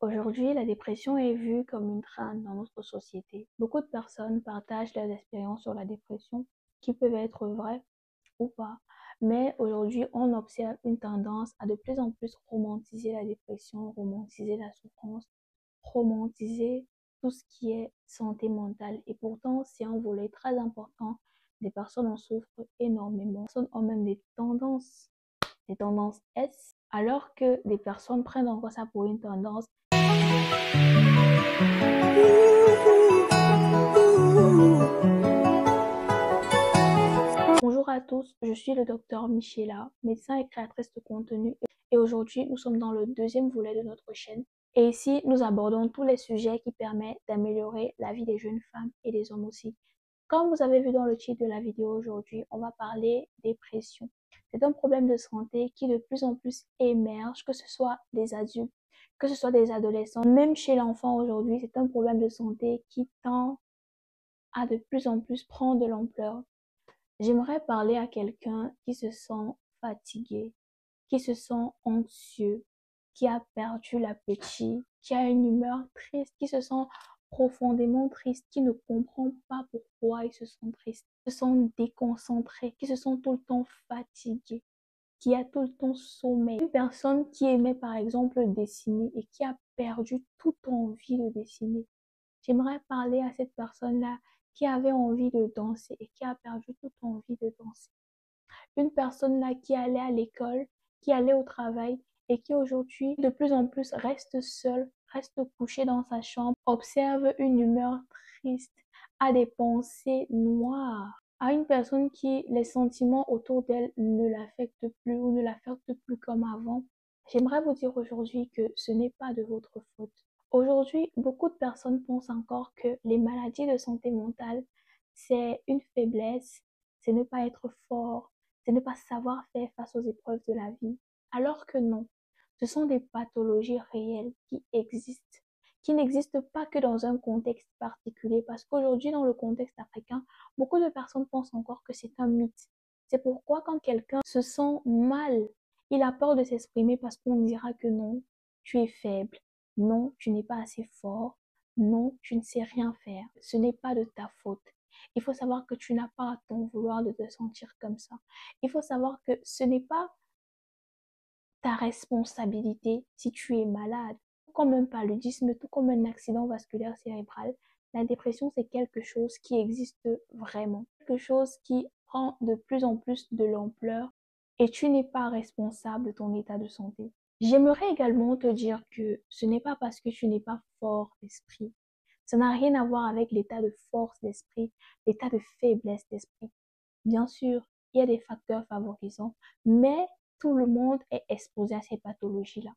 Aujourd'hui, la dépression est vue comme une crainte dans notre société. Beaucoup de personnes partagent leurs expériences sur la dépression, qui peuvent être vraies ou pas. Mais aujourd'hui, on observe une tendance à de plus en plus romantiser la dépression, romantiser la souffrance, romantiser tout ce qui est santé mentale. Et pourtant, c'est un volet très important. Des personnes en souffrent énormément. Des personnes ont même des tendances S, alors que des personnes prennent encore ça pour une tendance. Bonjour à tous, je suis le docteur Michela, médecin et créatrice de contenu. Et aujourd'hui, nous sommes dans le deuxième volet de notre chaîne. Et ici, nous abordons tous les sujets qui permettent d'améliorer la vie des jeunes femmes et des hommes aussi. Comme vous avez vu dans le titre de la vidéo aujourd'hui, on va parler dépression. C'est un problème de santé qui de plus en plus émerge, que ce soit des adultes, que ce soit des adolescents. Même chez l'enfant aujourd'hui, c'est un problème de santé qui tend à de plus en plus prendre de l'ampleur. J'aimerais parler à quelqu'un qui se sent fatigué, qui se sent anxieux, qui a perdu l'appétit, qui a une humeur triste, qui se sent profondément triste, qui ne comprend pas pourquoi il se sent triste, qui se sent déconcentré, qui se sent tout le temps fatigué, qui a tout le temps sommeil. Une personne qui aimait par exemple dessiner et qui a perdu toute envie de dessiner. J'aimerais parler à cette personne-là qui avait envie de danser et qui a perdu toute envie de danser. Une personne-là qui allait à l'école, qui allait au travail et qui aujourd'hui de plus en plus reste seule, reste couchée dans sa chambre, observe une humeur triste, a des pensées noires, à une personne qui les sentiments autour d'elle ne l'affectent plus ou ne l'affectent plus comme avant. J'aimerais vous dire aujourd'hui que ce n'est pas de votre faute. Aujourd'hui, beaucoup de personnes pensent encore que les maladies de santé mentale, c'est une faiblesse, c'est ne pas être fort, c'est ne pas savoir faire face aux épreuves de la vie. Alors que non, ce sont des pathologies réelles qui n'existent pas que dans un contexte particulier. Parce qu'aujourd'hui, dans le contexte africain, beaucoup de personnes pensent encore que c'est un mythe. C'est pourquoi quand quelqu'un se sent mal, il a peur de s'exprimer parce qu'on dira que non, tu es faible. Non, tu n'es pas assez fort. Non, tu ne sais rien faire. Ce n'est pas de ta faute. Il faut savoir que tu n'as pas à t'en vouloir de te sentir comme ça. Il faut savoir que ce n'est pas ta responsabilité si tu es malade. Comme un paludisme, tout comme un accident vasculaire cérébral, la dépression, c'est quelque chose qui existe vraiment. Quelque chose qui prend de plus en plus de l'ampleur et tu n'es pas responsable de ton état de santé. J'aimerais également te dire que ce n'est pas parce que tu n'es pas fort d'esprit. Ça n'a rien à voir avec l'état de force d'esprit, l'état de faiblesse d'esprit. Bien sûr, il y a des facteurs favorisants, mais tout le monde est exposé à ces pathologies-là.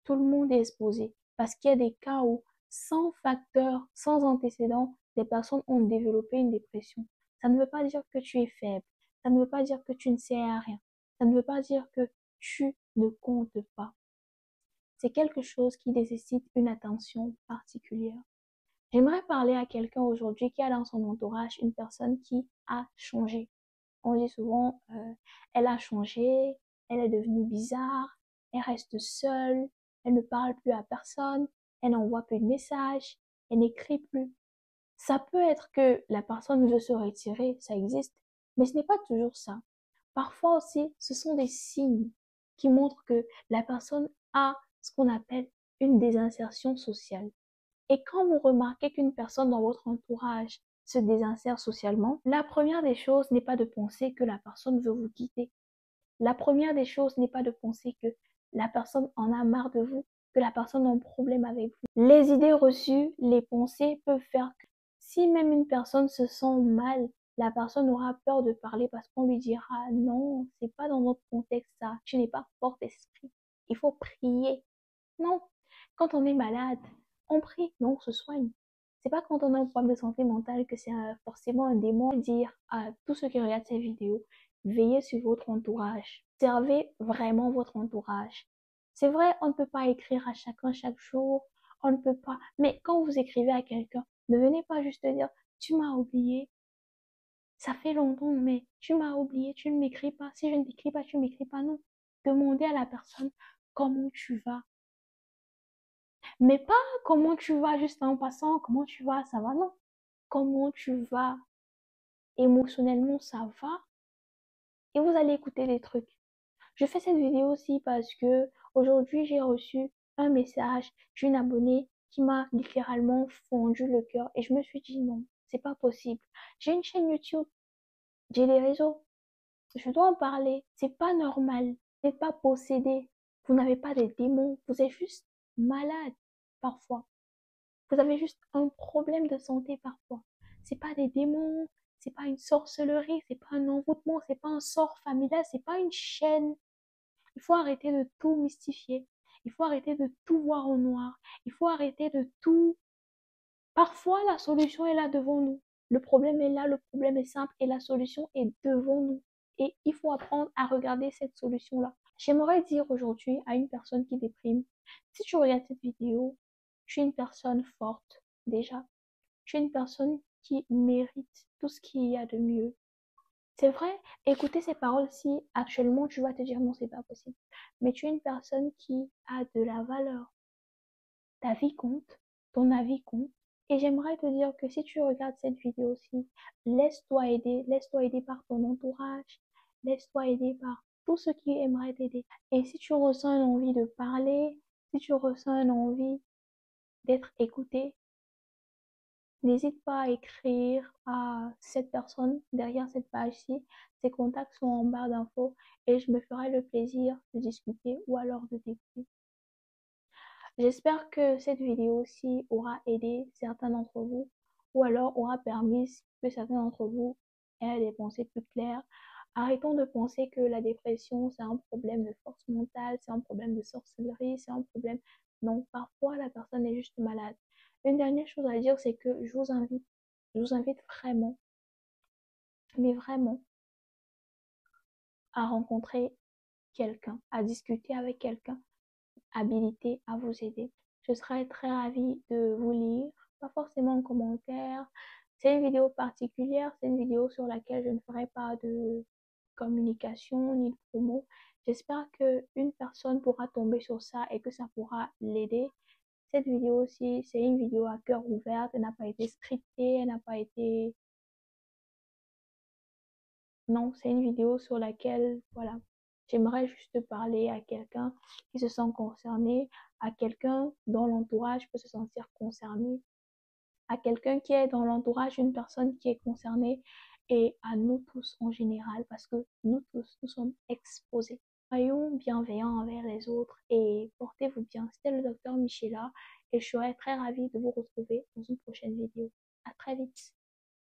Tout le monde est exposé parce qu'il y a des cas où, sans facteur, sans antécédent, des personnes ont développé une dépression. Ça ne veut pas dire que tu es faible. Ça ne veut pas dire que tu ne sais à rien. Ça ne veut pas dire que tu ne comptes pas. C'est quelque chose qui nécessite une attention particulière. J'aimerais parler à quelqu'un aujourd'hui qui a dans son entourage une personne qui a changé. On dit souvent, elle a changé, elle est devenue bizarre, elle reste seule, elle ne parle plus à personne, elle n'envoie plus de messages, elle n'écrit plus. Ça peut être que la personne veut se retirer, ça existe, mais ce n'est pas toujours ça. Parfois aussi, ce sont des signes qui montrent que la personne a ce qu'on appelle une désinsertion sociale. Et quand vous remarquez qu'une personne dans votre entourage se désinsère socialement, la première des choses n'est pas de penser que la personne veut vous quitter. La première des choses n'est pas de penser que la personne en a marre de vous, que la personne a un problème avec vous. Les idées reçues, les pensées peuvent faire que si même une personne se sent mal, la personne aura peur de parler parce qu'on lui dira non, c'est pas dans notre contexte ça, tu n'es pas fort d'esprit. Il faut prier. Non, quand on est malade, on prie, non, on se soigne. C'est pas quand on a un problème de santé mentale que c'est forcément un démon. Dire à tous ceux qui regardent ces vidéos, veillez sur votre entourage. Observez vraiment votre entourage. C'est vrai, on ne peut pas écrire à chacun chaque jour, on ne peut pas. Mais quand vous écrivez à quelqu'un, ne venez pas juste dire, tu m'as oublié, ça fait longtemps, mais tu m'as oublié, tu ne m'écris pas. Si je ne t'écris pas, tu ne m'écris pas, non. Demandez à la personne comment tu vas. Mais pas comment tu vas juste en passant, comment tu vas, ça va, non. Comment tu vas émotionnellement, ça va. Et vous allez écouter des trucs. Je fais cette vidéo aussi parce que aujourd'hui j'ai reçu un message d'une abonnée qui m'a littéralement fondu le cœur et je me suis dit non, c'est pas possible. J'ai une chaîne YouTube, j'ai des réseaux, je dois en parler. C'est pas normal. Vous n'êtes pas possédé. Vous n'avez pas des démons. Vous êtes juste malade parfois. Vous avez juste un problème de santé parfois. C'est pas des démons, c'est pas une sorcellerie, c'est pas un envoûtement, c'est pas un sort familial, c'est pas une chaîne. Il faut arrêter de tout mystifier. Il faut arrêter de tout voir en noir. Il faut arrêter de tout. Parfois, la solution est là devant nous. Le problème est là, le problème est simple et la solution est devant nous. Et il faut apprendre à regarder cette solution-là. J'aimerais dire aujourd'hui à une personne qui déprime, si tu regardes cette vidéo, tu es une personne forte déjà. Tu es une personne qui mérite tout ce qu'il y a de mieux. C'est vrai, écouter ces paroles, si actuellement tu vas te dire non, c'est pas possible. Mais tu es une personne qui a de la valeur. Ta vie compte, ton avis compte. Et j'aimerais te dire que si tu regardes cette vidéo-ci, laisse-toi aider par ton entourage, laisse-toi aider par tous ceux qui aimeraient t'aider. Et si tu ressens une envie de parler, si tu ressens une envie d'être écouté, n'hésite pas à écrire à cette personne derrière cette page-ci. Ses contacts sont en barre d'infos et je me ferai le plaisir de discuter ou alors de t'écouter. J'espère que cette vidéo-ci aura aidé certains d'entre vous ou alors aura permis que certains d'entre vous aient des pensées plus claires. Arrêtons de penser que la dépression, c'est un problème de force mentale, c'est un problème de sorcellerie, c'est un problème. Non, parfois la personne est juste malade. Une dernière chose à dire, c'est que je vous invite vraiment, mais vraiment, à rencontrer quelqu'un, à discuter avec quelqu'un habilité à vous aider. Je serais très ravie de vous lire, pas forcément en commentaire. C'est une vidéo particulière, c'est une vidéo sur laquelle je ne ferai pas de communication ni de promo. J'espère que une personne pourra tomber sur ça et que ça pourra l'aider. Cette vidéo aussi, c'est une vidéo à cœur ouvert, elle n'a pas été scriptée, elle n'a pas été. Non, c'est une vidéo sur laquelle, voilà, j'aimerais juste parler à quelqu'un qui se sent concerné, à quelqu'un dont l'entourage peut se sentir concerné, à quelqu'un qui est dans l'entourage d'une personne qui est concernée et à nous tous en général, parce que nous tous, nous sommes exposés. Soyons bienveillants envers les autres et portez-vous bien. C'était le docteur Michela et je serais très ravie de vous retrouver dans une prochaine vidéo. À très vite.